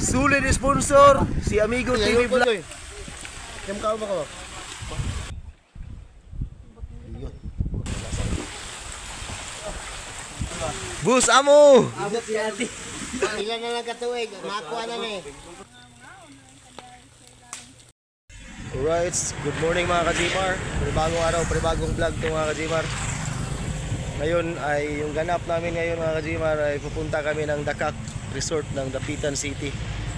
Sulit sponsor si Amigo TV Vlog. Kem ka ba ko? Bus amo. Abot si ate. Ilan na lang katuig, makuha na ni. Alright, good morning mga ka-Gmar. Panibagong araw, panibagong vlog to mga ka-Gmar. Ngayon ay yung ganap namin ngayon mga ka-Gmar ay pupunta kami ng Dakak Resort ng Dapitan City.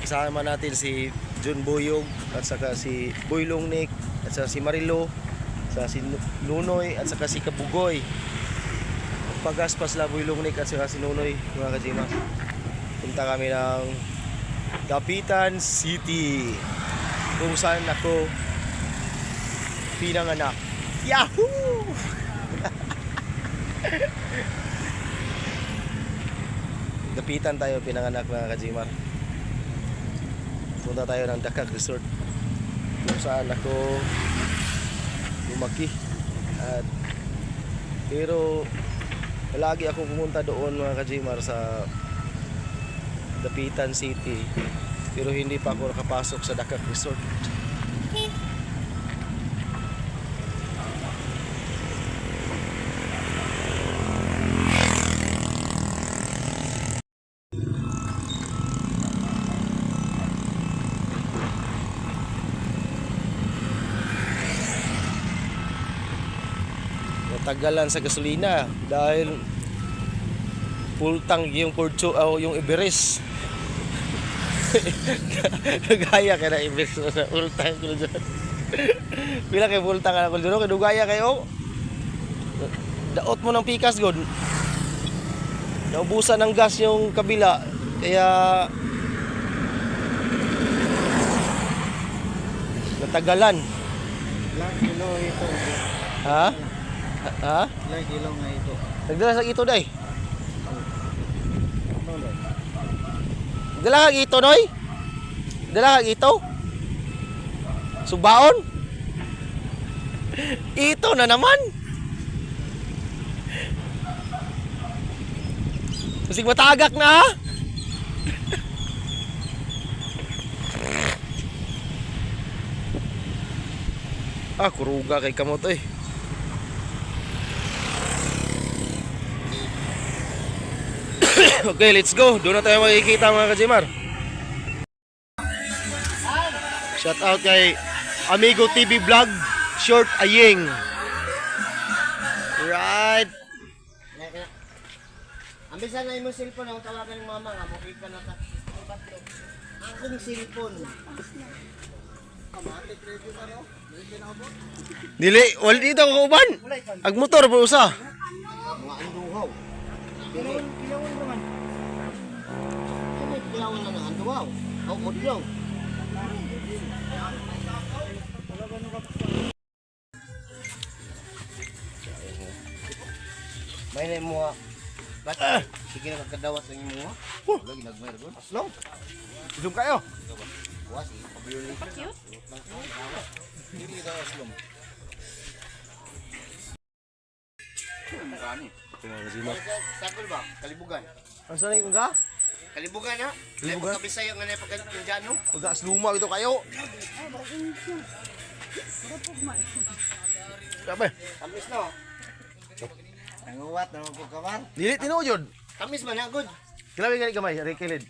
Kasama natin si Jun Boyog at saka si Boy Longnik at saka si Marilo, at saka si Nunoy at saka si Kabugoy. Pagaspas la Boy Longnik at saka si Nunoy mga ka-Gmar. Punta kami ng Dapitan City kung saan ako pinanganak. Yahoo! Dapitan tayo pinanganak mga ka-Gmar. Punta tayo ng Dakak Resort kung saan ako lumaki. At pero palagi ako pumunta doon mga ka-Gmar sa Dapitan City, pero hindi pa ako nakapasok sa Dakak Resort. Natagalan sa gasolina dahil full tank yung Corcho o yung Everest. Gaya kay na Everest na full tank ko dyan. Pila kay full tank ako dyan, kadugaya kayo. Daot mo ng pikas god. Naubusan ng gas yung kabila, kaya natagalan. Ilang kilo ito? Ha? Ha? Ilang kilo nga ito? Nagdala sa ito day. Dala kag ito noy? Dala kag ito? Subaon? Ito na naman. Masig matagak na ha? Kuruga kay kamot eh. Okay, let's go. Doon na tayo makikita mga ka-Gmar. Shout out kay Amigo TV Vlog, Short Aying. Right. Ambisan na yung cellphone ang tawagan ng mama nga, mukha ka na ta. Akong cellphone. Kamatik ready na no? Ready na ako. Dili, wala dito ako uban. Ag motor po usa. Mga anduhaw. Kilawan naman. Kilawan na ng anduhaw. O udlaw. May na mo. Ba't sige na kagkadawat ng imo. Lagi nagmayar gon. Slow. Zoom kayo. Buwas eh. Pabiyuli. Dili daw aslom. Magani. Sakol ba? Kalibugan. Ang sanay ko ka? Kalibugan ha? Kalibugan? Kabisaya nga na pagkakinjano. Pag-as luma ito kayo. Sabi. Tamis no? Nanguwat na po kamar. Dili tinuod. Tamis man ha, good. Grabe gani gamay, rekilid.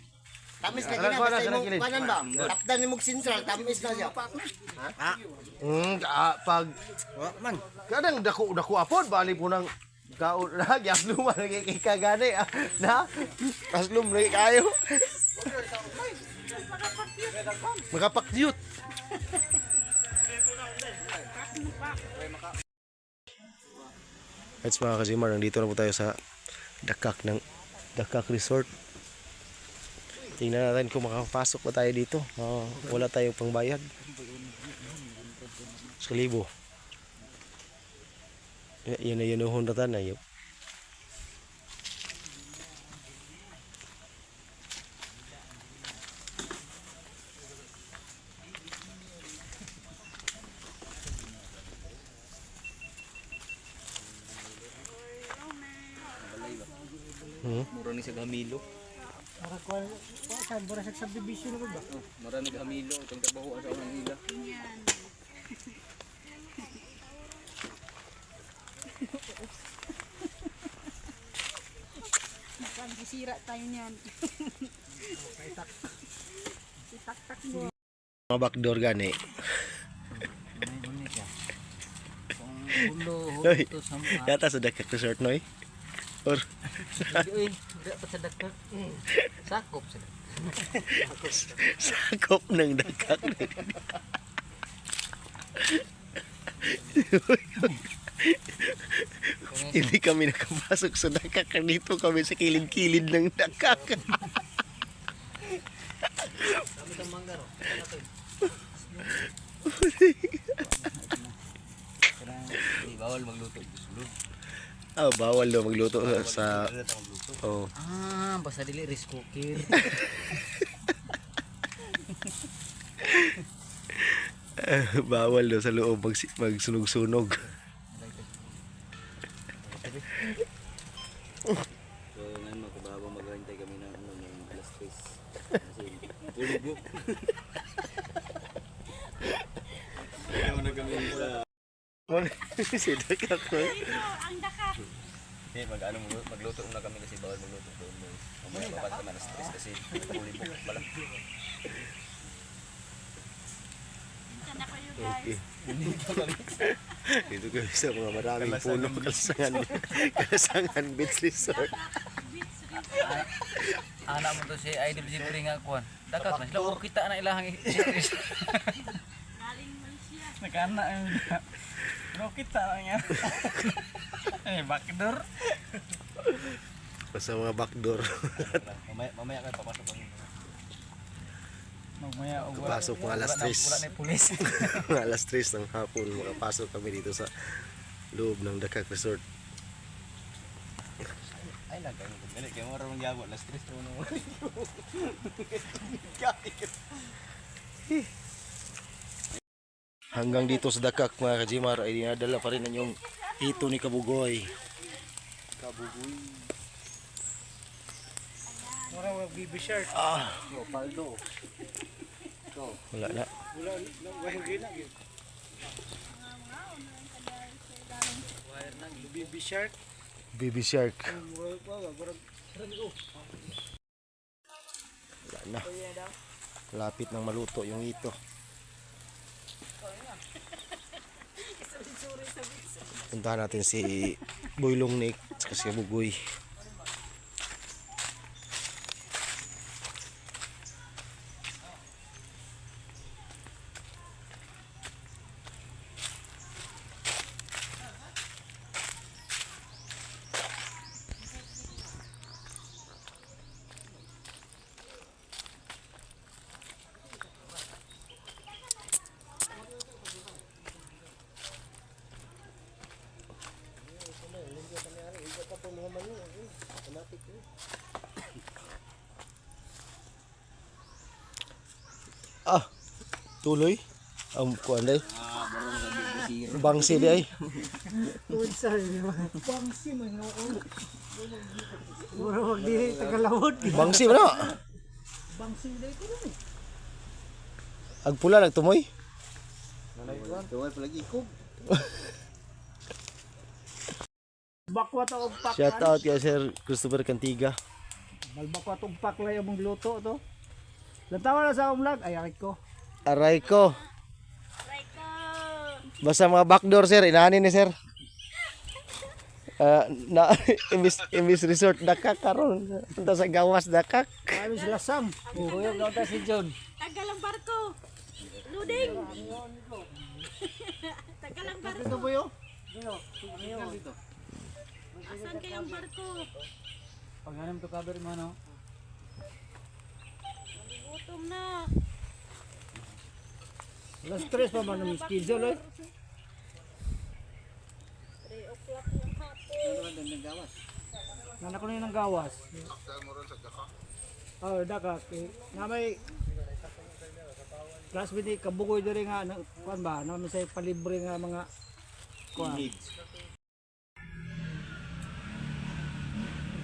Tamis na Alam gina, ko na, basta kanang imong kilid. kanan ba? Tapdan ni mong sentral, tamis na siya. Ha? Pag Man. kadang dako apod bali po ng kaon na gas luma lagi kay kagani na aslum lagi kayo. Makapakyut. It's mga ka-Gmar, nandito na po tayo sa Dakak Resort. Tingnan natin kung makapasok pa tayo dito. Wala tayong pangbayad. 1,000. Yan na yun yung na yun. Mura ni sa gamilo. Saan para sa subdivision na ba? Marami ka hamilo, itong trabaho sa unang hila. Yan. Magsisira tayo niyan. Itak-tak mo. Mga backdoor gani. May bunit siya. Kung bulo, Hoy, to sa mga. yata sa dakak resort no eh. Or Uy, dapat sa dakak. Sakop sila. sakop ng dakak. Hindi kami nakapasok sa dakak. Dito kami sa kilid-kilid ng dakak. Kami sa manggaro. Hindi bawal magluto. Sulod. Ah, bawal daw magluto sa oh. Ah, basta dili rice cooker. Bawal daw sa loob magsunog-sunog. So ngayon magkababang maghintay kami ng ano ng alas 3. Kasi pulubok. Ayaw na kami sa Si dakak ko. Ito, ang dakak. mag-ano magluto na kami kasi bawal magluto doon boys. Mamaya pa kami alas 3 kasi pulubok pala. Diyan na kayo guys. Dito kami sa mga maraming puno Kalasangan Beach Resort. Beach resort. Anak mo to si Idol Jeffrey nga kuan. Dakat mas lawa kita na ilahang series. Galing Malaysia. Nakana no kita na nga. Backdoor. Basta mga backdoor. Mamaya kayo papasok kami. Pasok mga alas 3. Wala na pulis. Mga alas 3 ng hapon makapasok kami dito sa loob ng Dakak Resort. Ay lang kayo magdali kay mo ra mong yabo alas 3 to no. Hanggang dito sa Dakak mga kajimar ay dinadala pa rin ang yung hito ni Kabugoy. Mura wag bibi shirt. Ah, Paldo. wala na. Wala wala gina gyud. Bibi shirt. Baby Shark. Wala Wala na. Lapit ng maluto yung hito. Puntahan natin si Boylong Nick at si Kabugoy. Ah, tuloy. Ang kuan day. Bangsi di ay. Unsa bangsi man oo. Mura wag dili tagalawod. Bangsi man na. Bangsi dai ko ni. Agpula nagtumoy. Tuway palagi ikog. Bakwat og pak. Shout out kay Sir Christopher Cantiga. Malbakwat og pak lay among luto to. Lantawa na sa akong vlog ay akit ko. Aray ko. Raiko. Basta mga backdoor sir, inaani ni sir. Na imbis resort Dakak karon punta sa gawas Dakak. Kami sila sam. Kuya daw ta si John. Tagal ang barko. Loading. Tagal ang barko. Ito po yo. Asan kayang barko? Paghanam to cover mo no. Gutom na. Alas 3 pa man ang schedule eh. 3 o'clock ng hapon. Nanak ko ng gawas. Oh, Dakak. Na may classmate ni Kabugoy diri nga kuan ba, na may say palibre nga mga kuan.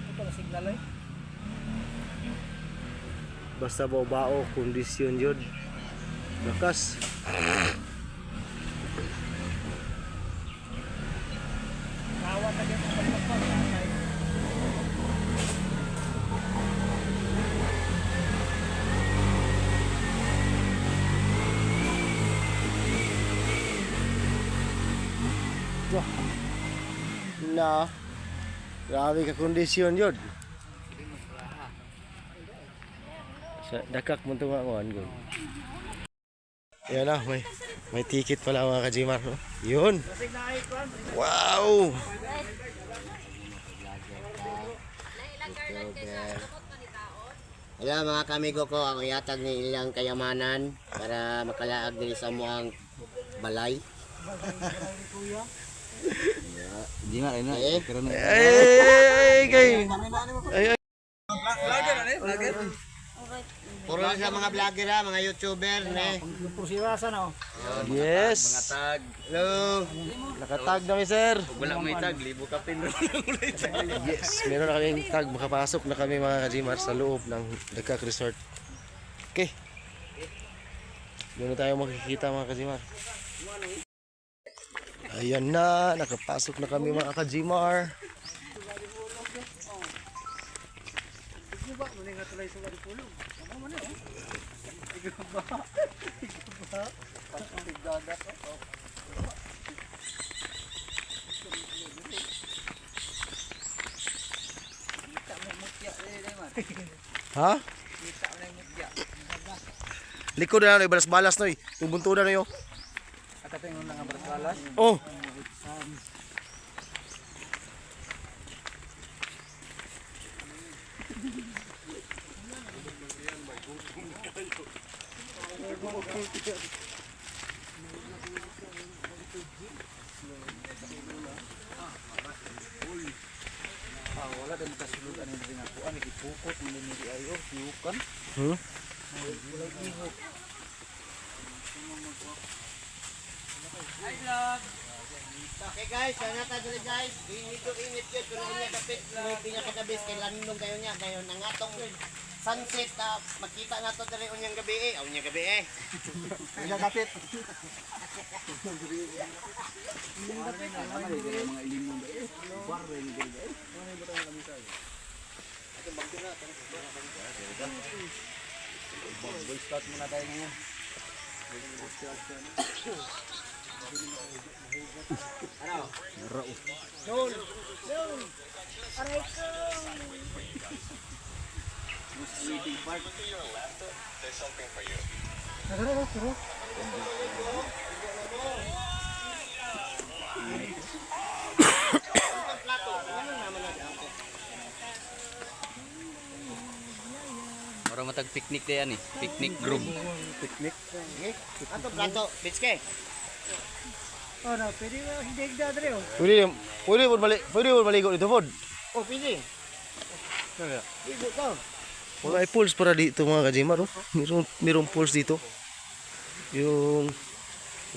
Ito ka signal eh. basta bao kondisyon yun. Lakas. Wah. Na. Grabe ka kondisyon yun. Sa dakak mo ito nga kuhan ko. Yan na, may ticket pala mga kajimar. No? Yun. Wow! Hello mga kamigo ko, ako yatag ni ilang kayamanan para makalaag diri sa muang balay. Di nga ina, pero na. Ay, kay. Ay, Puro sa mga vlogger ha, mga YouTuber ne. yes. Mga tag, Hello. Nakatag na kami, sir. wala may tag, libo ka pin. Yes, meron na kaming tag. Makapasok na kami mga kajimar sa loob ng Dakak Resort. Okay. Doon na tayo makikita mga kajimar. Ayan na, nakapasok na kami mga kajimar. Ha? Likod na lang, balas-balas no. Tubunto na yo. Akatingon na nga balas. Oh. Wala din kasulod ani din ako ani ipukot mo ni di ayo piukan. Hmm? Okay guys, sana ta dili guys. Init yun pero unya kapit may pinakadabis kay landong kayo niya dayon ang atong sunset makita nato diri unyang gabi eh. Unyang gabi eh. Unyang kapit. Mga ilimon dai. Barre ni dai. Boy start muna tayo ngayon. Orang matag picnic day ani, picnic group. Ato plato, bitske. Pwede mo maligo dito, Pod. Oh, pili. Igo to. Wala ay pools para dito mga kajimar. Oh. Merong pools dito. Yung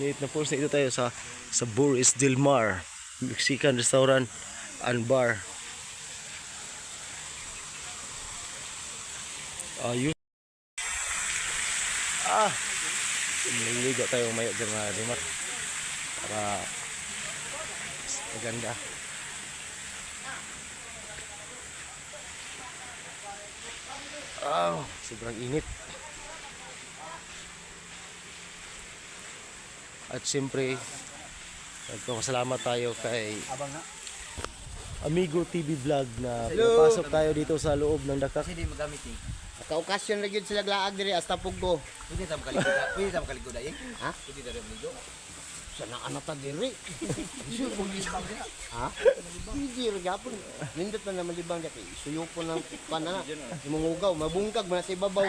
liit na pools na ito tayo sa Boris Del Mar Mexican Restaurant and Bar. Ayun. Naliligo tayo mayo dyan mga kajimar. Para maganda. Sobrang init. At siyempre, nagpapasalamat tayo kay Amigo TV Vlog na pinapasok tayo dito sa loob ng Dakak. Kasi di magamit eh. Kaokasyon ra gyud sila glaag diri hasta pugbo. Pwede ta makaligod dai. Ha? Pwede ta maligo. Sana anata diri. Ha? Hindi ra gyapon. Nindot na naman libang dati. Suyo po ng panana. Imungugaw, mabungkag man sa ibabaw.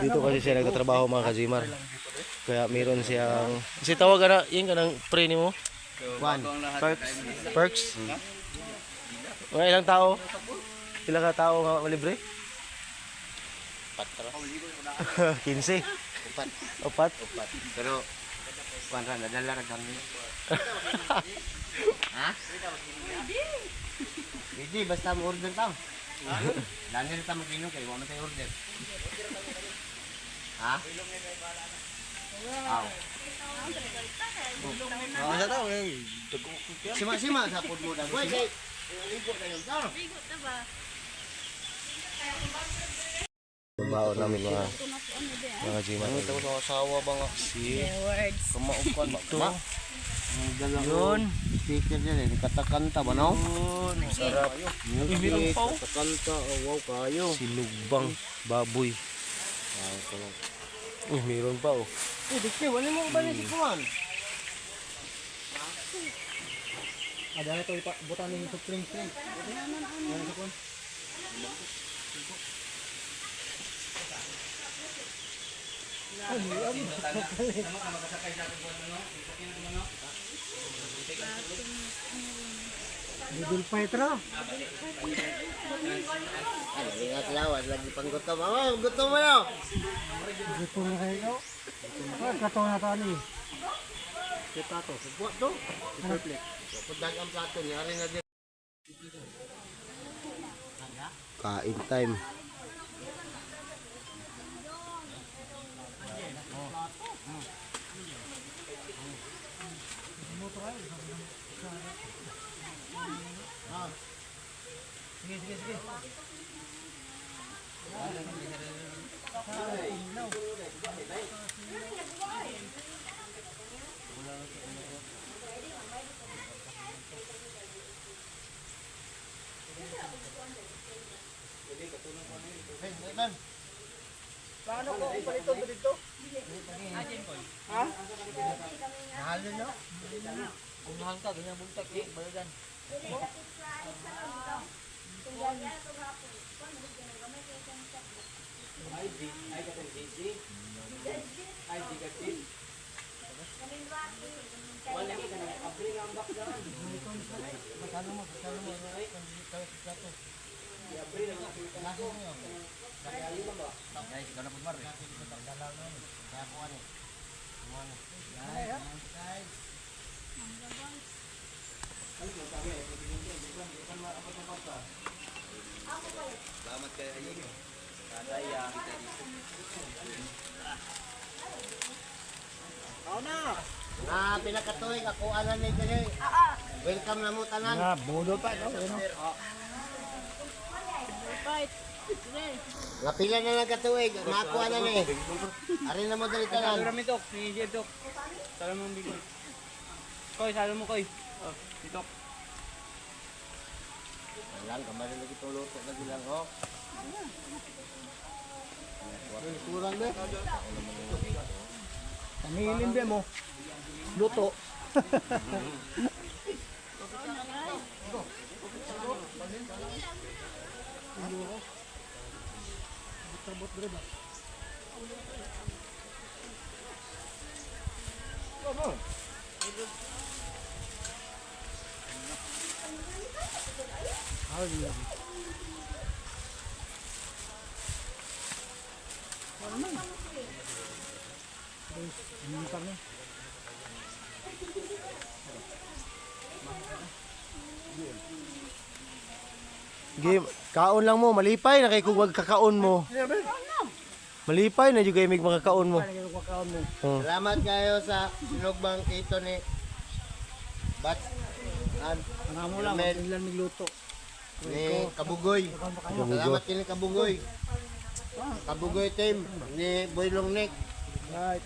Dito kasi siya nagtatrabaho mga kajimar. Kaya meron siyang... Kasi tawag na, yun ka ng pre ni mo? One. Perks? Mga ilang tao? Ilang ka tao nga malibre? 15? Opat? Pero kuan ra nadala ra kami. Ha? Hindi basta mo order tao. Lani rin tayo mag-inom kayo, wala tayo order. Ha? Aw. Ano daw eh. Sima-sima sa food mo dagway kay ligo kayo ta. Bigo na ba? Babaon namin mga Ito na po ano din. mga Gmar. Ito sa asawa ba nga? Si Words. Kumaukan ba? ito. Yun. Speaker dyan eh, katakanta ba no? Yun. Sarap. Music, katakanta, oh, wow kayo. Sinugbang baboy. Meron pa oh. Dikti, wala mo ba ni si Kuan? Ada na to butan ni Supreme Spring. Bidul Petra. Ay, ingat lawas lagi pang gutom. Oh, gutom mo na. Gusto na kayo. Kato na tani. Kita to, buat to. Perfect. Pagdag ang plato niya, rin na din. Kain time. Paano ko palito dito? Ha? Nahalo nyo? Unahan ka ganyan buntak eh baladan. Ah, pinakatuig ako alam ni kay. Welcome na mo tanan. Na bodo pa no. Fight. Sige. Nga pila na lang katuig, makuha na ni. Ari na mo dali tanan. Rami tok, ni Jed tok. Salam mo bigo. Koy, salam mo koy. Oh, dito. Lang kamari lagi tuluto lagi lang ho. Kurang be. Kamilin be mo. Luto. Game, kaon lang mo, malipay na kay kung wag kakaon mo. Malipay na jud kay mig mga kaon mo. Oh. Salamat kayo sa sinugbang ito ni Bat and Ano mo lang, Mel. ilan nagluto. ni Kabugoy. Salamat kini Kabugoy. Kabugoy team ni Boy Longnek. Right.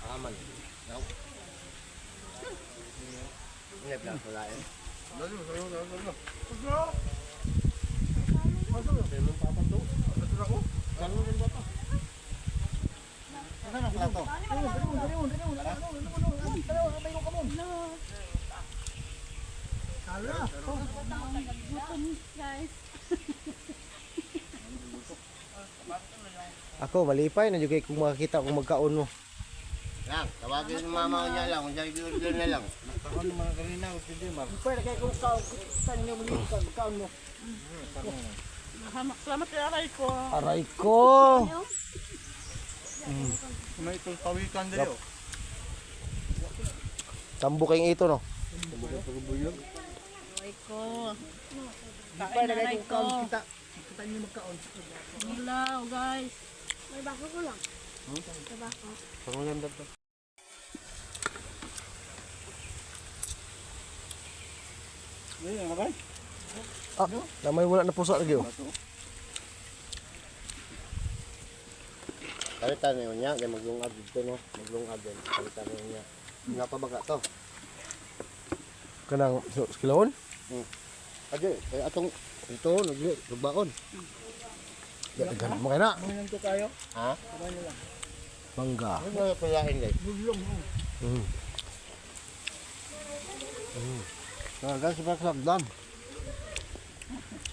Aman. No. Ini lang pala eh. Gutom, guys. Ako malipay na jud kay kung makakita kung magkaon mo. Lang, tawagin ng mama niya lang, kung siya i-order na lang. Pwede kay kung kaon niyo mo kaon mo. Salamat kay aray ko. Aray ko. May itong pawikan dali oh. Sambo kayong ito no. Aray ko. Kain na aray ko. Nilaw, guys. May bako ko lang. May bako. Pangulanda to. Ah, namay wala na pusa lagi oh. Kalitan niyo niya, kaya maglungag dito no. Maglungag din. Kalitan niyo niya. Nga pa baga to. Kanang kilawon? Ade, kaya atong ito nagbaon. Ganun mo kaya na. Ha? Mangga. Ano ba payahin guys? Guys, pasagdan.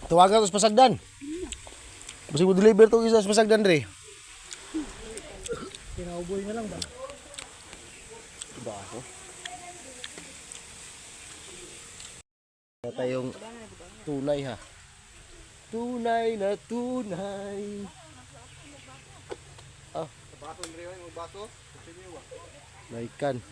Tawagan sa pasagdan. Basta mo deliver to isa sa pasagdan re. Kinauboy na lang ba? Diba ako? Wala tayong tunay ha. Tunay na tunay. Ah. Baso rin yung baso. Naikan.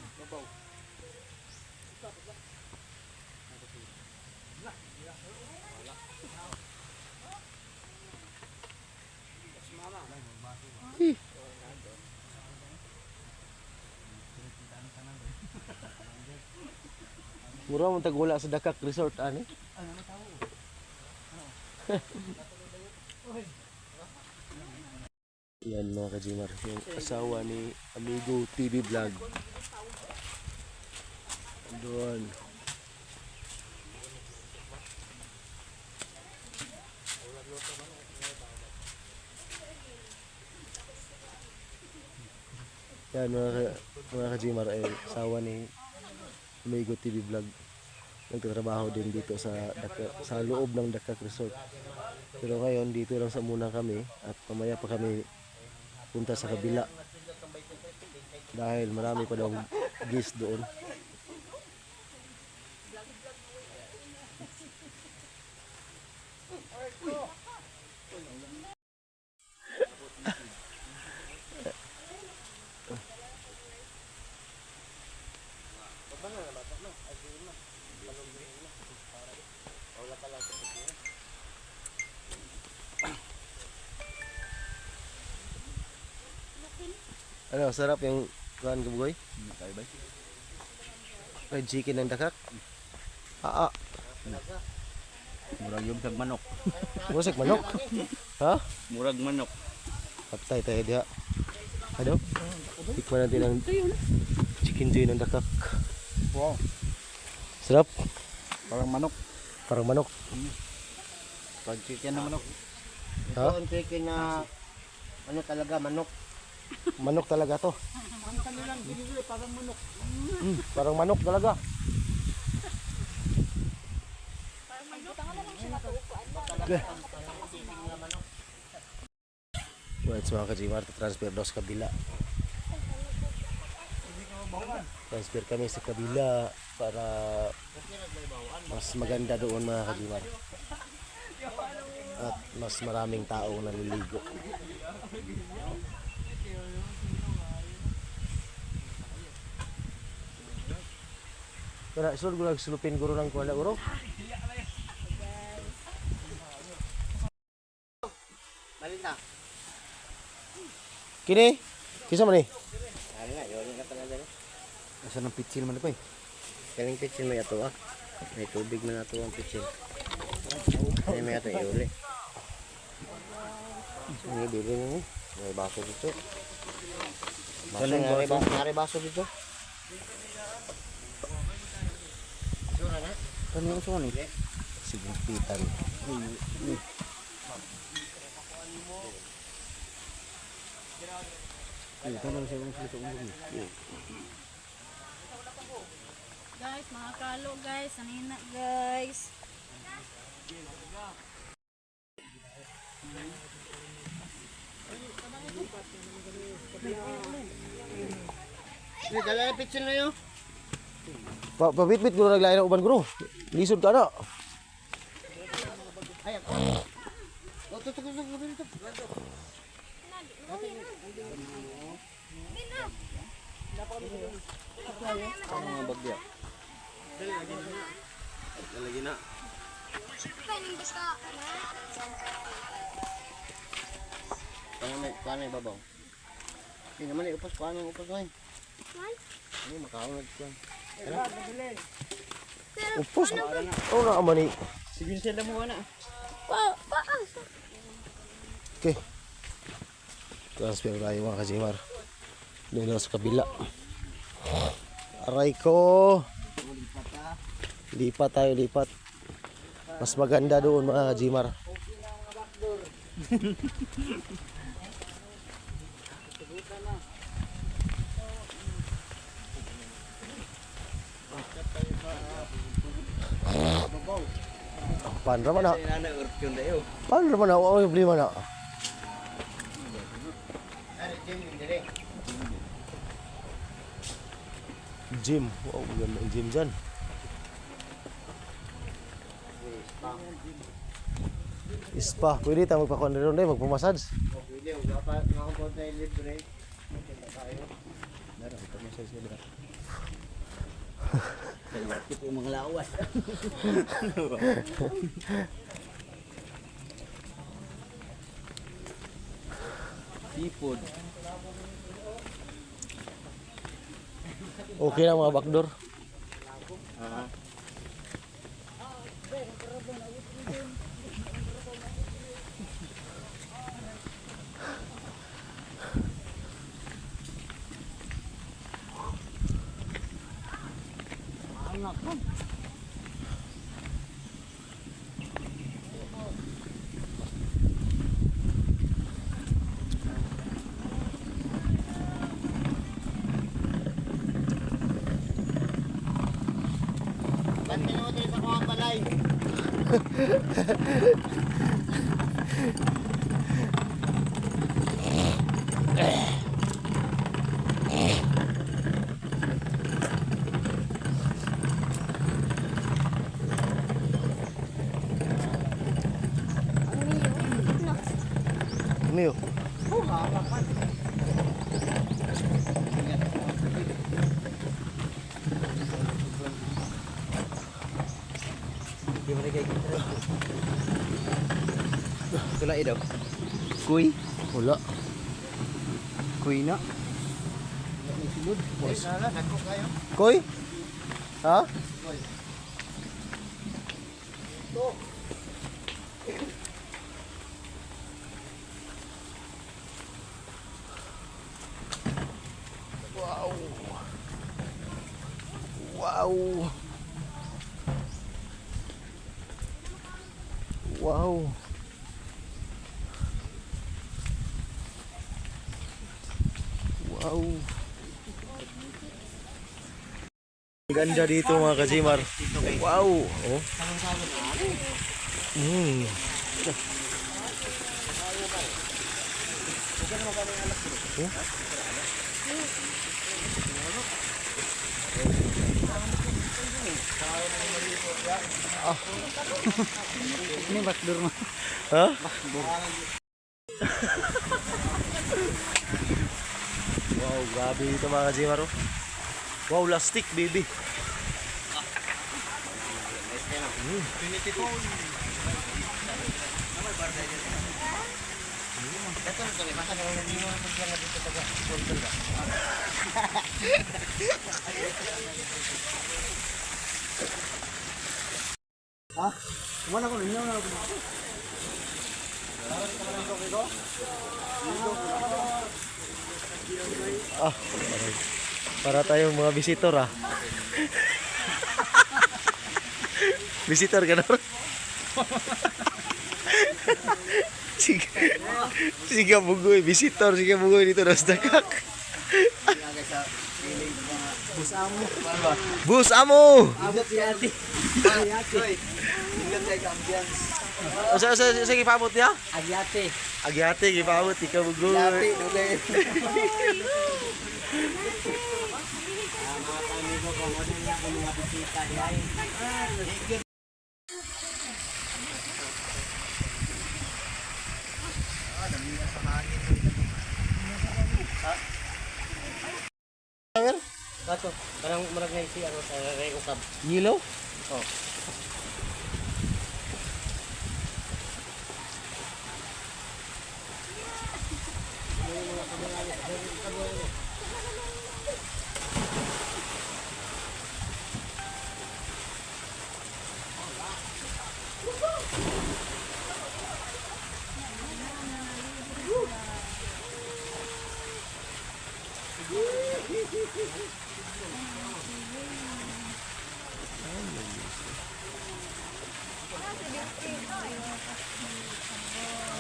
Mura mo tagwala sa Dakak Resort ani. Yan mga kajimar, yung asawa ni Amigo TV Vlog. Doon. Yan mga kajimar ay asawa ni Amigo TV Vlog. Nagtatrabaho din dito sa loob ng Dakak Resort. Pero ngayon dito lang sa muna kami at mamaya pa kami punta sa kabila. Dahil marami pa daw guest doon. Ano, sarap yung kuhan kabugoy? Fried chicken ng Dakak? Murag yung tag manok. Musik manok? Ha? Murag manok. Patay tayo diha. Ano? Tikman natin ang chicken joy ng Dakak. Wow. Sarap? Parang manok. Parang manok. Pag chicken na manok. Ha? Ito ang chicken na ano talaga manok. Manok talaga to. Parang manok talaga. Well, mga kajimar, transfer daw sa kabila. Transfer kami sa kabila para mas maganda doon mga kajimar. At mas maraming tao naliligo. Kaya isunod ko nagsulupin guro ng kuwala guro. Balita. Kini, kisa man ni? Ano nga, yun nga pala dali. Asa ng pitsil man ko eh. Kaling pitsin may ato ah. May tubig man ato ang pitsin. Ay may ato iuli. Ini dili ni. May baso dito. Nari baso dito. Kani ang suwan eh. Sige, pitan. Guys, mga kalo guys. Sanina guys. Ni dala na pitsin na yo. Pabitbit guro naglain ng uban guro. Lisod ka na. Lalagyan na. Paning basta na. Paano yung babaw? Hindi naman upas. Paano yung upas ngayon? Man. Ano makaunod ko. Upos. Oh, na amani. Sige sila mo na. Paas. Okay. Transfer tayo mga kajimar. Doon na sa kabila. Aray ko. Lipat tayo, lipat. Mas maganda doon mga kajimar. Pan naman na. Pan naman na. Huwag yung problema na. Ano, Jim, hindi rin. Gym. Wow, ganda ang gym dyan. Spa. Pwede tayo magpakuan rin doon, magpumassage. Pwede, makapunta tayo libre. Magpunta tayo. Ito yung mga lawas. Seafood. Okay na mga backdoor. Ba't pinutin sa kuha balay? Ano yun? Wala daw. Kuy. Wala. Kuy na. Koy? Ha? Wow. Wow. Wow. Wow. Ang ganda dito mga kajimar. Wow. Oh. Mm. Oh. Ini backdoor mo. Ha? Wow, grabe dito mga kajimar. Oh. Wow, lastik baby. Wala ko ninyo na. Ah, para tayong mga visitor ah. Visitor ka na rin? Sige. Sige bugoy, visitor, sige bugoy dito na sa Dakak. Bus amo. Bus amo! Abot si ate. Ayate. Tingnan kay ambiance. Sige paabot niya? Ayate. Agyate, gipaabot, ikaw bugoy. Ayate, dugay. Mga kamigo ko, mo din ako mga bisita. Kato, parang marag na isi ano sa ray ukab. Yellow? Oh.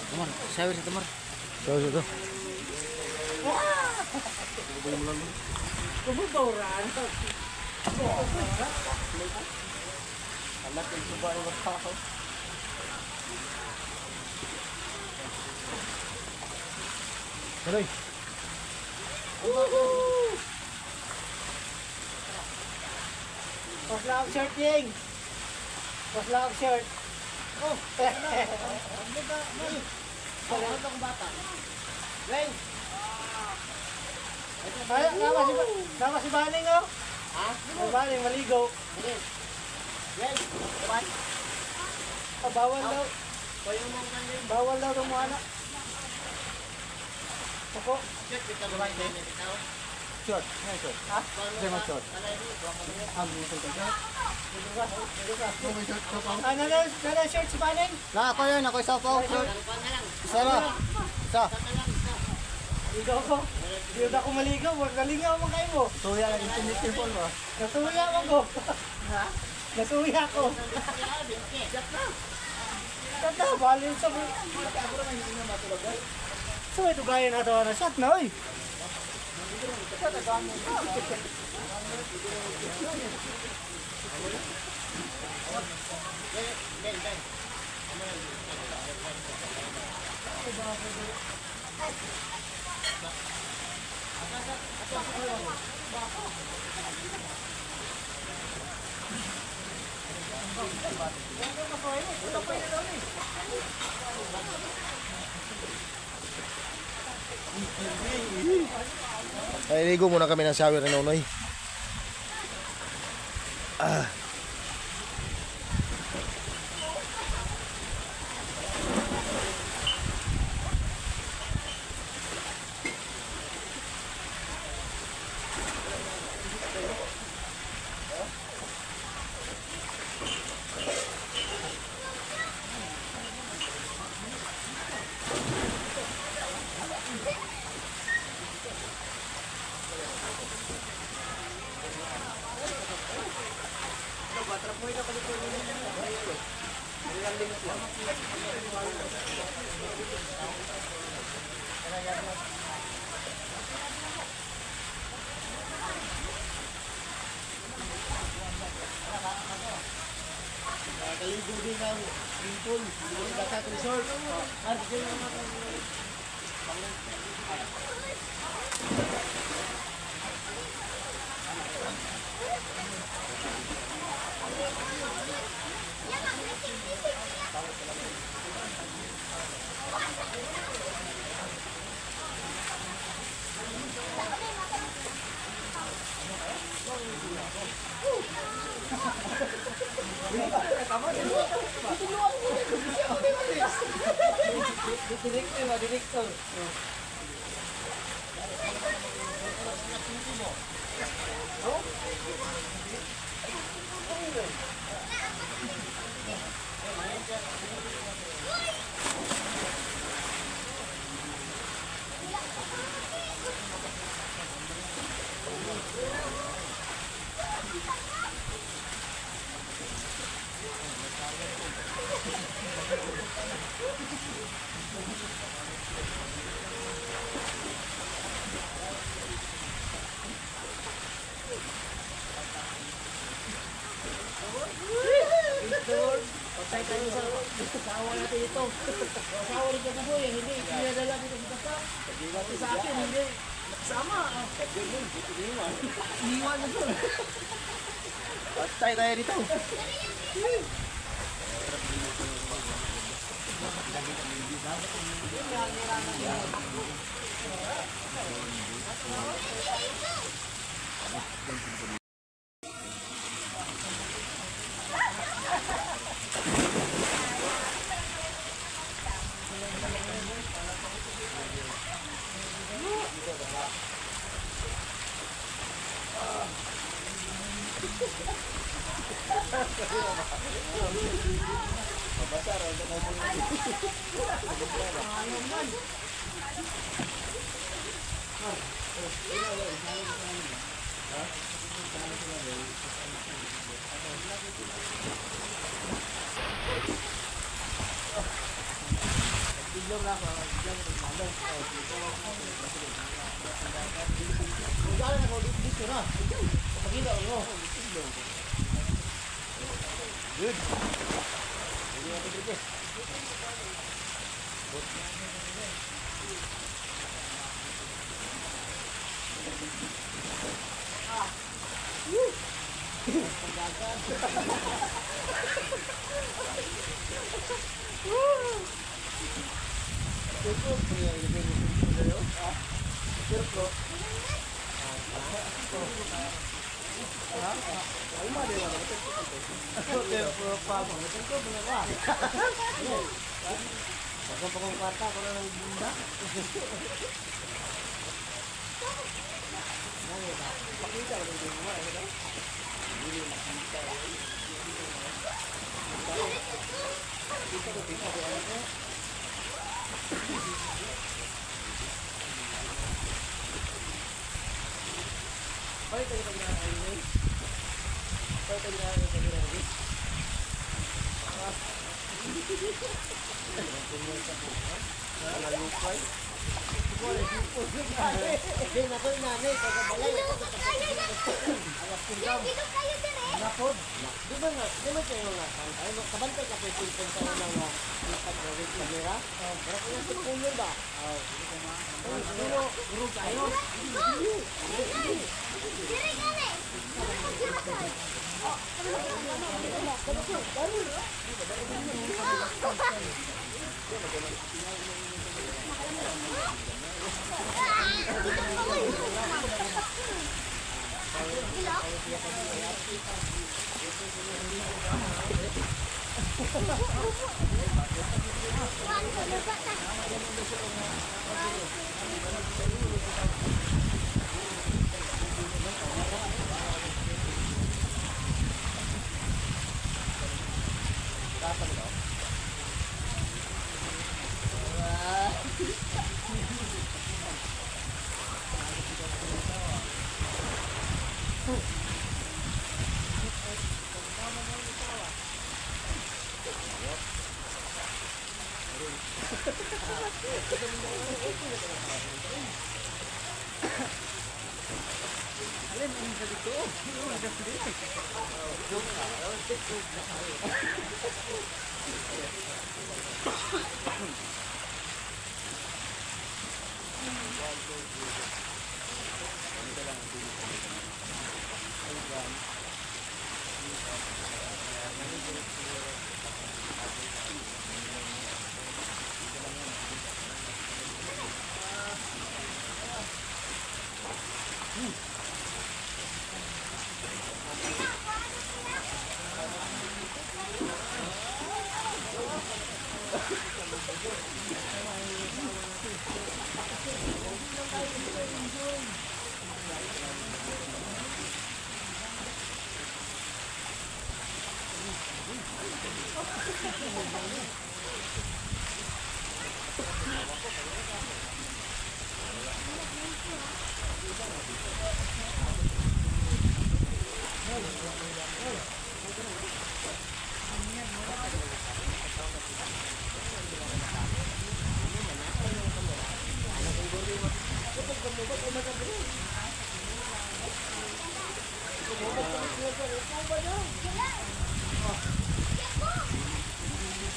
Temar, shower si Temar. So, ito. Kumubauran. Alat yung suba ng tao. Aray. Pas lang ang shirt, Ying. Pas lang ang shirt. Oh. Ano itong bata? Len. Ay, nama si Baning, oh. Ha? Si Baning, maligo. Len. Kuman. Ah, bawal daw. Bawal daw itong mga anak. Ako. Short, bitaw ba? Short. Ha? Hindi short. Ano na short si Baning? Ako yun, ako isa pa. Isa na. Isa. Ligaw ko. Hindi ako maligaw. Nalingaw mo kayo mo. Suya lang, infinity ball ba? Nasuya mo ko. Ha? Nasuya ko. Kata, bali sa mo. So ito gaya na ito na shot na oy. Ay, ligo muna kami ng shower na Nonoy. Kaligo din ng swimming pool. Yung Dakat Resort. Arjun ang mga director. Patay tayo sa asawa natin ito. Asawa rin ka buboy, hindi pinadala dito sa basta. Pati sa akin, hindi. Sama. Iwan na doon. Patay tayo dito.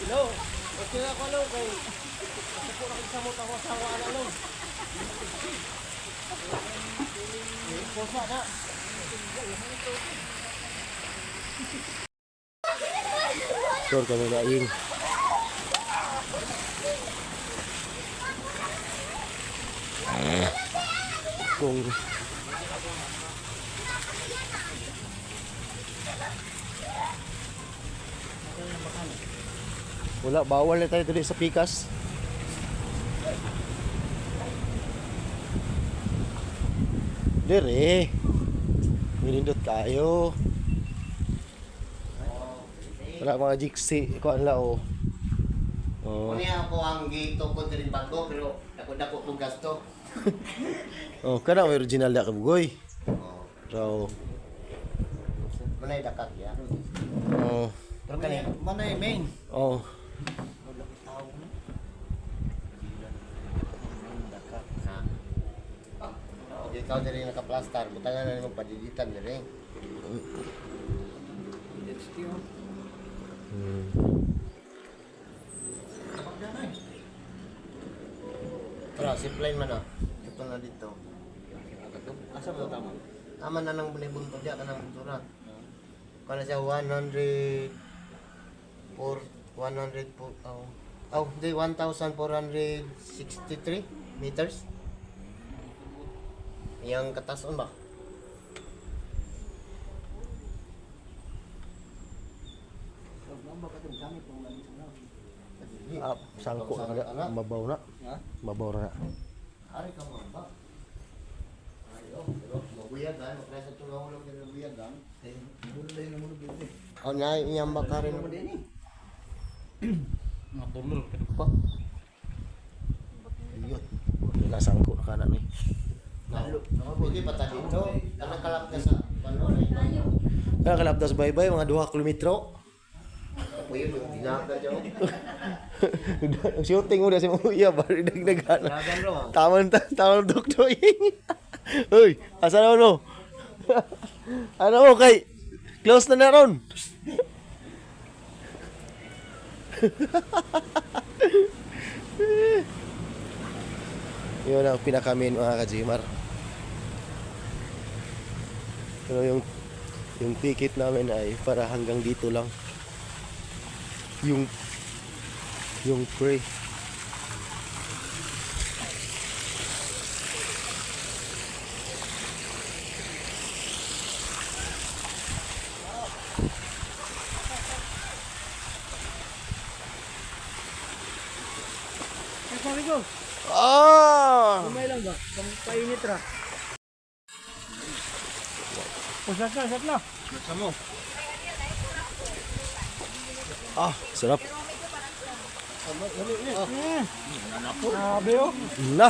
Hello, okay ako lang kay kasi po nakisamot ako sa wala lang. Posa na. Sure kami laing. Kung wala, bawal na tayo tuloy sa pikas. Dire. Nilindot kayo. Wala mga jiksi, ko ang lao. Oh. Kunya ako ang gito ko din bago pero dako kong gasto. Oh, kana may original da kabugoy. Oh. So, Manay dakak ya. oh, Pero kani manay main. oh. Ikaw din naka-plaster, butangan na naman padiditan din. Tara, zipline man ah. Ito na dito. Asa mo tama? Tama na lang bulibon po diya ka ng surat. Kana siya 100 di 1,463 meters. Yang katason ba? Ah, sangko na kada, mabaw na. Mabaw na. Ari ka mo ba? Ay, pero mabuyagan, makresa tulong ulo din mabuyagan. Oh, na iyang bakarin mo din eh. Natulog. Pa. Iyot. Wala sangko na kana ni. Hindi pa ta dito. Nakalap na sa ano eh. Kaya kalaptas bye-bye mga 2 kilometro. Uy, dinaga daw. Ang shooting mo na si Muya bari dagdagan. Dagan ro. Taman doktor. Uy, asa na no? Ano mo kay close na ron. Yun ang pinakamin mga kajimar. Pero yung ticket namin ay para hanggang dito lang. Yung pre. Sabi ko, Ah! kumay lang ba? Painit ra. Pusat na. Nasa mo. Ah, sarap. Sabi oh. Na.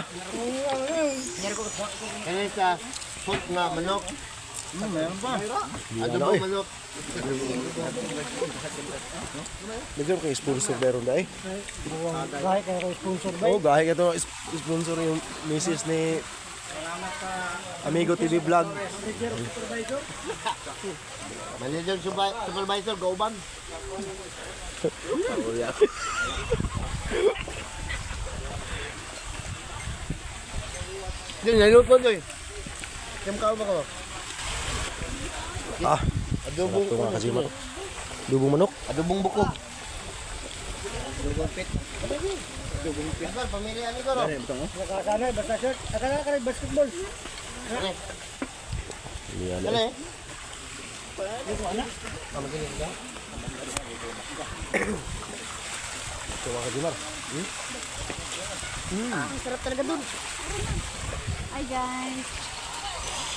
Kaya sa food nga manok. Meron pa. Adobo manok. Nagyan ko sponsor meron dai. Kahit kayo sponsor ba? Oh, gahi ka to sponsor yung misis ni Amigo TV Vlog. Manager supervisor Gauban. Oh, yeah. Din naluto doy. Kem ka ba ko? Ah, Adobong ito mga kajimar. Dubong manok. Adobong bukog. Adobong pit. Adobong pamilya ni ko ro. Nakakana, basta shirt. Nakakana basketball. Yan. Dali. Ito mga kajimar. Ang sarap talaga dun. Hi guys.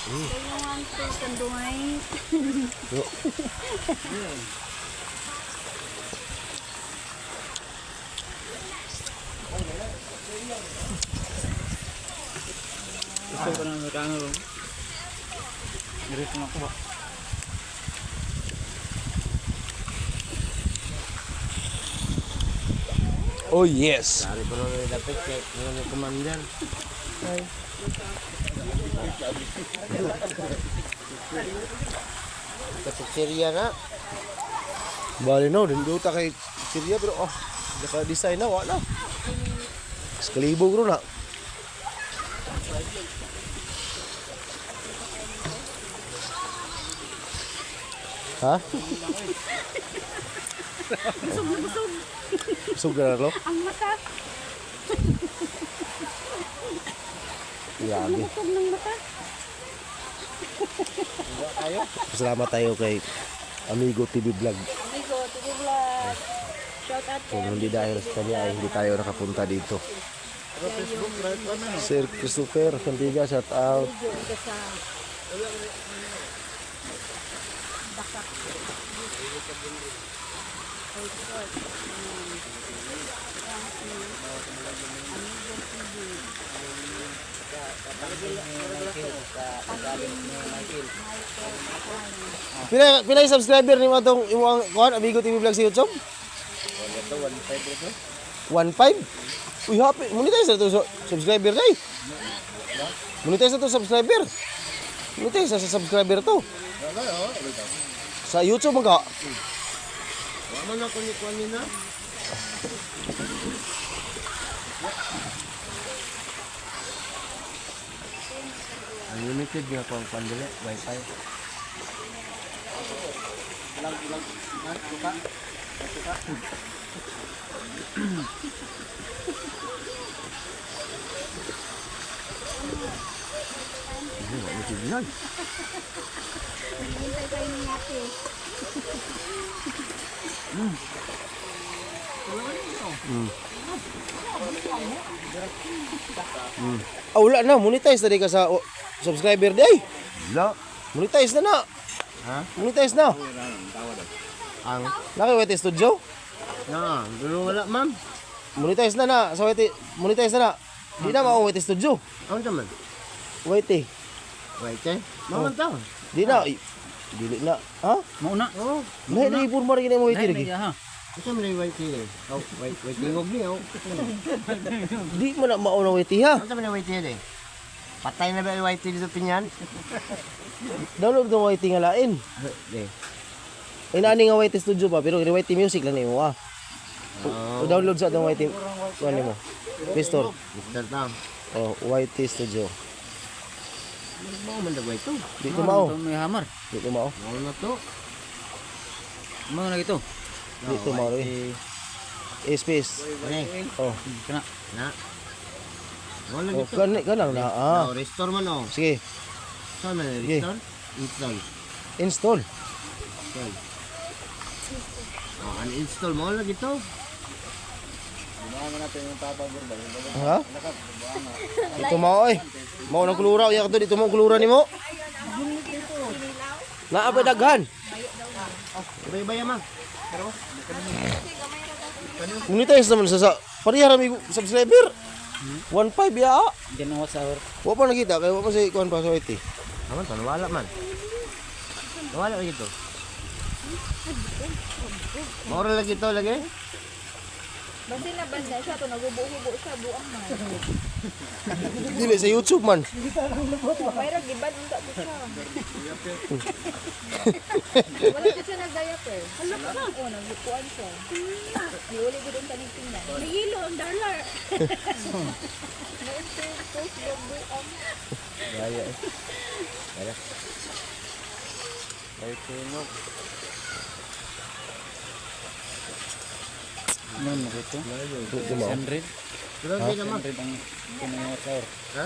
Do you want to kanduhay? Gusto ko na magkano ro. Diretso na ko ba? Oh yes. Dari ko na dapat kay ni komandan. Kasih Syria na. Bali no, din ta kay Syria pero oh, naka design na wala. Sekalibo bro na. Ha? Busog na lo? Ang mata. Grabe. Busog ng mata. Salamat tayo kay Amigo TV Vlog. Amigo, TV Vlog. Shout out Kung hindi dahil sa kanya ay hindi tayo nakapunta dito. Sir Christopher Santiga, shout out. sa Dakak. Pila yung subscriber ni mo itong imong kuhan, Amigo TV Vlog sa YouTube? 1.5? Uy, happy. Monetize na ito subscriber na eh. Monetize na ito subscriber. Monetize na sa subscriber to. Sa YouTube mga. Wala na ko ni kuan ni na. Unlimited niya ko ang pandili, wifi. Hintay kayo ni ate. Ah, wala na. Monetize na di ka sa subscriber di ay. Wala. Monetize na na. Ha? Monetize na. Ang Naki-White Studio. na, pero wala ma'am. Monetize na na. Sa White, monetize na na. Di na mao White Studio. Ano naman? White. Wait eh. Maman tao. Di na. Ay, dili na. Ha? Mauna. Oh, Nahi na ipurma rin mo White lagi. Ha. ito man yung white eh. Oh, wait tingog niya. Oh. Di mo na mao na White ha. Ano man yung white eh? Patay na ba yung white dito pinyan? Download ng White nga lain. Eh. Ay nani nga White Studio pa pero White Music lang nimo ah. Download sa atong White kuan nimo. Play Store. Mr. Tam. Oh, White Studio. Mau man dagway to. Di ko mao. Ito may hammer. Di ko mao. Mau na to. Ano na ito? Di ko mao rin. Space. Ani, Oh. Kana. na. Mau na Oh, dito. kanang na. Ah. Oh, restore man oh. Sige, Saan man Sige. restore? Install. install. Install. Oh, uninstall mo lang ito. Ha? Dito mao oy. Mao nang kulura ya kadto dito mo kulura nimo. Naa ba daghan? Ibay-ibay ma. Monetize naman sa parihara mi subscriber. 1.5 ya. Diyan ang WhatsApp. Wa pa nakita kay wa pa say kuan pa sa IT. Aman to, wala man. Wala lagi to. Mora lagi to lagi. Basta na banda siya to nagubo-hubo siya buang man. Dili sa YouTube man. Mayra gibad unta ko siya. Wala ko siya nag-diaper. Hala ka. Oh, nagbukuan siya. Iuli gud unta ning tingnan. Nahilo ang dollar. Post buang. Gaya eh. Ay tinok. Ano mo ito? Dito mao. 100. Pero di naman. 100 ang kinang WhatsApp. Ha?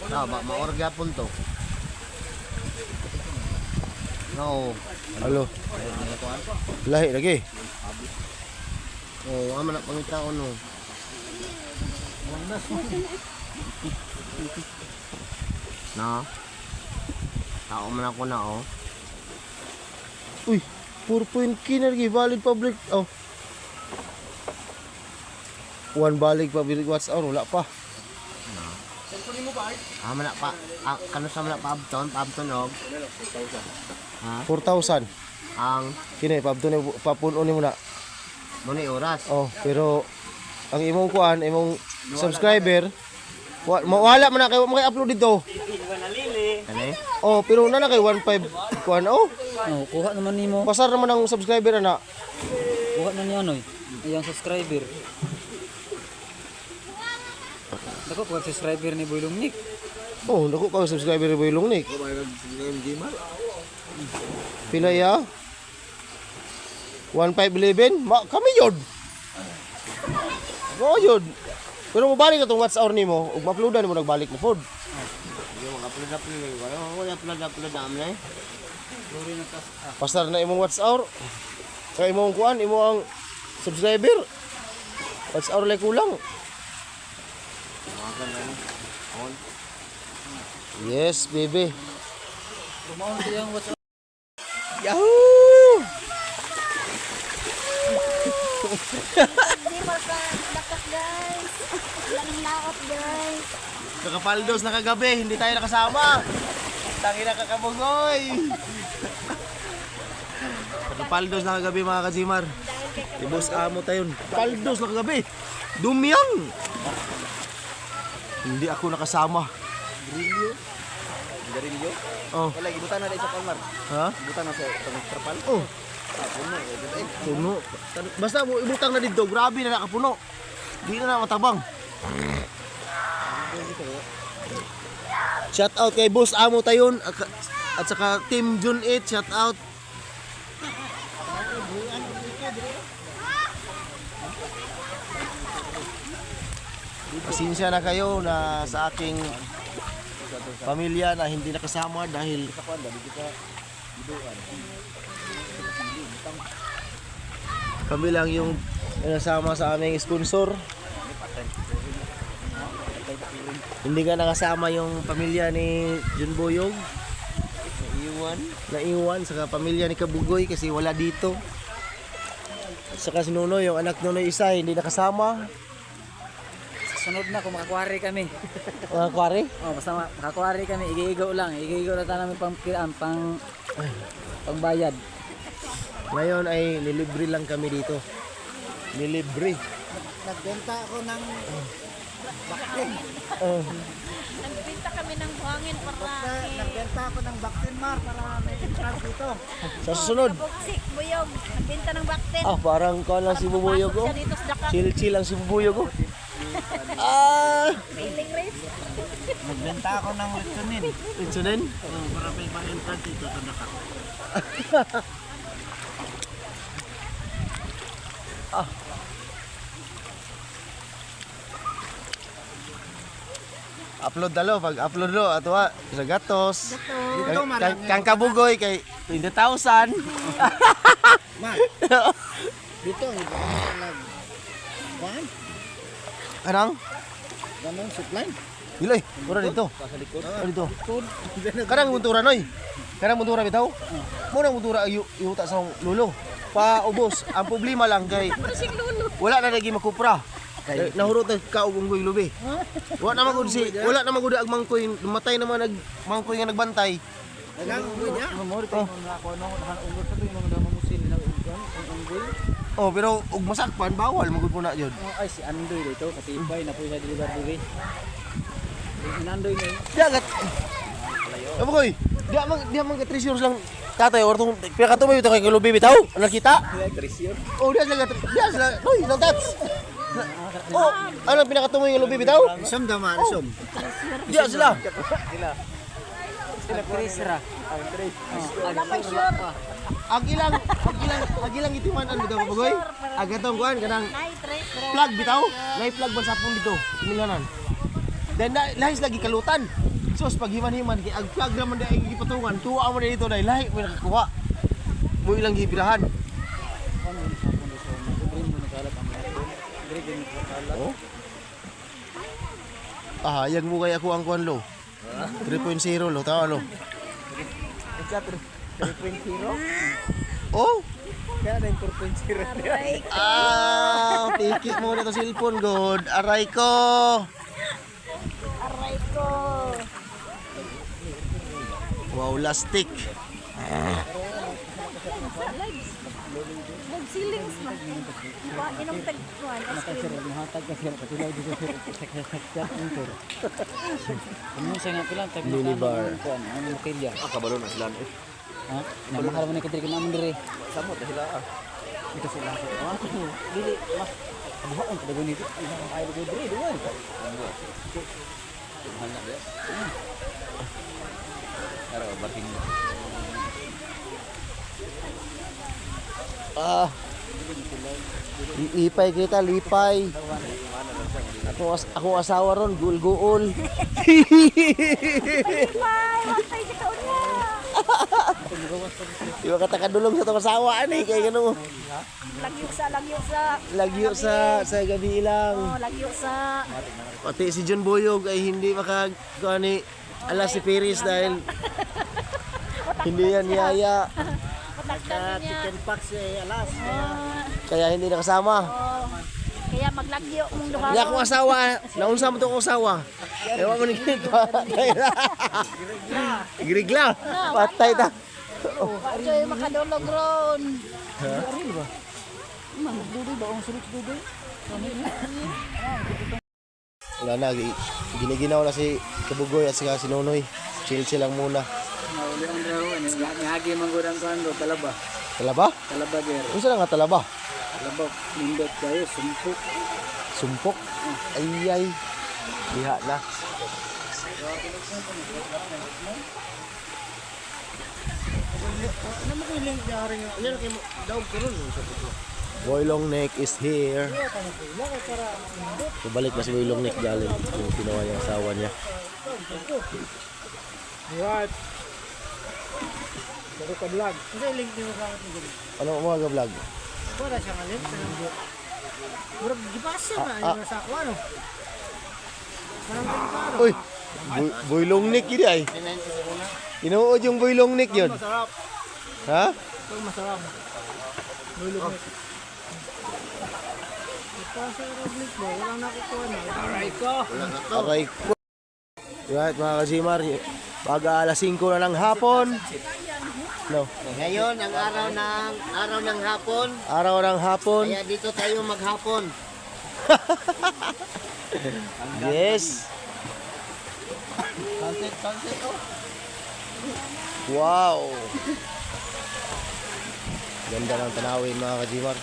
Ba, maorga pun to. No. Halo. Lahi lagi. Oh, ama na pangitaon no. Na. Tao man ako na oh. Uy, 4.k na lagi valid public. Oh. 1 balig public WhatsApp wala pa. Ama na pa. Kano sa man pa abton og. Ha? 4,000. Ang Kini papunon nimo na. muni oras. Oh, pero ang imong kuan, imong subscriber wala man na kay mo kay upload dito. Kani? Oh, pero na kay 1.5 kuan oh. Oh, kuha naman nimo. Pasar naman ang subscriber na. Kuha na niya ano yung subscriber. Dako pag subscriber ni Boy Lungnik. Oh, dako ka subscriber ni Boy Lungnik. Pila ya? 1511? Kami yun. Oo yun. Pero mabalik ka itong WhatsApp nimo, ug ma-uploadan mo nagbalik mo food. Yung mag-upload wala upload na eh. Pasar na imong WhatsApp. Kaya imong kuan, imo ang subscriber. WhatsApp lay kulang. Yes, baby. Rumaon ko yung WhatsApp. Yahoo! Hindi mo sa dakat guys. Wala ng laot guys. Nakapaldos na kagabi, hindi tayo nakasama. Tangina kakabugoy. Nakapaldos na kagabi mga kajimar. Ibos amo tayo. Paldos na kagabi. Dumyang. Hindi ako nakasama. Garilyo? Oh, Wala, ibutan na rin sa Palmar. ha? Ibutan na sa Trapal. Oh, puno. Basta mo ibutang na dito, grabe na nakapuno. Di na matabang. Shout out kay Boss Amo Tayon at saka Team June 8, shout out. Pasensya na kayo na sa aking pamilya na hindi nakasama dahil kami lang yung nasama sa aming sponsor. Hindi ka nakasama yung pamilya ni Jun Boyog. Naiwan sa pamilya ni Kabugoy kasi wala dito. Saka si Nunoy, yung anak Nunoy isa, hindi nakasama. Sunod na kung makakwari kami. Mga kwari. Oh, basta makakwari kami, igigaw lang. Igigaw na tayo namin pangbayad. Ngayon ay nilibre lang kami dito. Nilibre. Nagbenta ako ng Nagbenta kami ng buhangin para nagbenta ako ng vaccine mar para may entrance dito. Sa susunod. Kabuksik, buyog. Nagbenta ng baktin. Parang ko lang si Bubuyog ko. Siya dito sa dakat. Chill lang si Bubuyog ko. Feeling race. Nagbenta ako ng litsunin. Itsunin? Para may entrance dito sa dakat. Upload dalo, pag upload lo, ato sa gatos. Dito marami. Kang Kabugoy kay 20,000. Mar. Dito hindi ako nag kuan. Anong? Ganun supply. Gilay, mura dito. Dito. Kanang muntura noy. Kanang muntura bitaw. Mo nang muntura yuta sa lulo. Paubos. Ang problema lang kay wala na lagi makupra. Nahurot na kaugong goy lubi. Wala na magud ang mangkoy, matay naman mangkoy nga nagbantay. Naganggoy niya. Oh, pero ug masakpan bawal magud po na yun. Ay, si Andoy dito, katibay na po siya deliver diri. Si Andoy na yun. Dagat. Apa koy? Dia mang treasures lang tatay or tong pinakatumay ito kay lubi bitaw. Nakita? Treasure. Oh, dia sila. Hoy, nang tats. Oh, ano pinakatumay yung lubi bitaw? Isam dama, isam. Dia sila. Treasure. Wala pa sure. Agilang itiman ano bitaw kabagoy? Agatong kuan kanang Night race. plug bitaw. May plug ban sapon dito. Timilanan. Then lahis lagi kalutan. Sus pag himan-himan kay ag plug naman dai gipatungan. Tuwa mo na dito dai lahi mo nakakuha. Mo ilang gibirahan. Oh. Yang mo kay ako ang kuan lo. 3.0 lo, tawa lo. 3.0? Oh. Kaya na yung 4.0. Aray. Pikit mo na to cellphone god. Aray ko. Aray ko. Wow, lastik. Nag-ceilings na. Inom tagpuan. Mahatag ka sir, katilaw dito sir. Ano siya nga pala, tag Minibar. ano mo kilya. Kabalo na sila. Ha? Namahal mo na kitri naman dire. Samot na sila. Ito sila. Dili mas kabuhaon kada nito. Ina ang kayo dire duwan. Mahal na ba? Pero bating Lipay kita, lipay. Ako asawa ron, guul-guul. Bye! Matay ka taon na! Iba ka takadulong sa itong asawa, ani. Kaya gano'n. Lagyo sa. Lagyo sa gabi lang. Oh, lagyo sa. Pati si John Boyog ay hindi makagani ala si Piris dahil hindi yan niyaya. Patakdan niya. Chicken pox alas. Kaya hindi nakasama. Oh. Kaya maglagyo mong duha. Hindi akong asawa. Naunsa mo to kong asawa. Ewan ko ni patay na. Grigla. Patay ta. Kaya makadulog ron. Wala na. Giniginaw na si Kabugoy at saka si Nonoy. Chill lang muna. Nauli ang drawan. Ngagi manggurang kando, talaba. Talaba? Talaba der. Kung saan nga talaba? Talaba, lindot kayo, sumpok. Sumpok? Ay. Diha na. Ano mo ko link niya rin? Ano kay daw ko ron sa puto. Boy Long Neck is here. Balik na si Boy Long Neck galing yung ginawa niya asawa niya. What? Bago ka vlog. Ano link niyo sa akin dito? Ano mga vlog? Wala siya ngalim sa nang. Murag gipasa ba ano sa ako ano? Parang ganito. Uy! Boy Long Neck yun ay. Inuod yung Boy Long Neck yun. Masarap. Ha? Ito masarap. Lulog. Ito sa Roblox mo, walang nakukuha na. Aray ko. Aray ko. Right mga kazimar, pag alas 5 na ng hapon. No. Ngayon ang araw ng hapon. Araw ng hapon. Kaya dito tayo maghapon. Yes. Sunset oh. Wow. Ganda ng tanawin mga kazimar.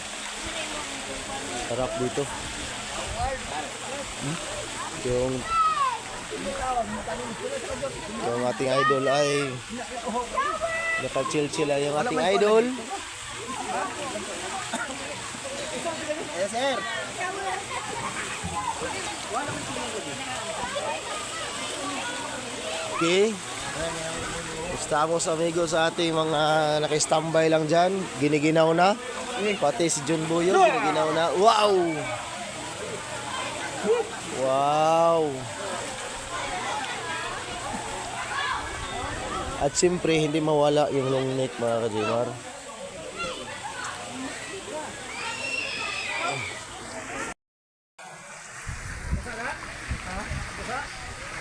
Sarap dito. Yung ating idol ay nakal-chill ay yung ating idol. Yes sir. Okay. Estamos amigos sa ating mga naka-standby lang dyan. Giniginaw na. Pati si John Boyo, giniginaw na. Wow! Wow! At siyempre, hindi mawala yung long neck mga kajimar.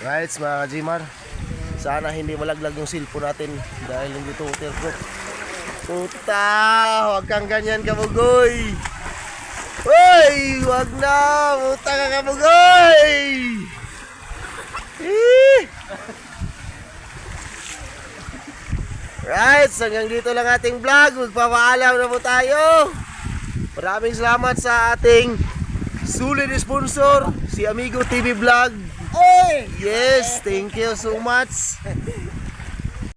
Right, mga kajimar. Sana hindi malaglag yung cellphone natin dahil hindi ito waterproof. Puta! Huwag kang ganyan, Kabugoy! Uy! Huwag na! Puta ka, Kabugoy! Right, hanggang dito lang ating vlog. Magpapaalam na po tayo. Maraming salamat sa ating sulit sponsor, si Amigo TV Vlog. Yes, thank you so much.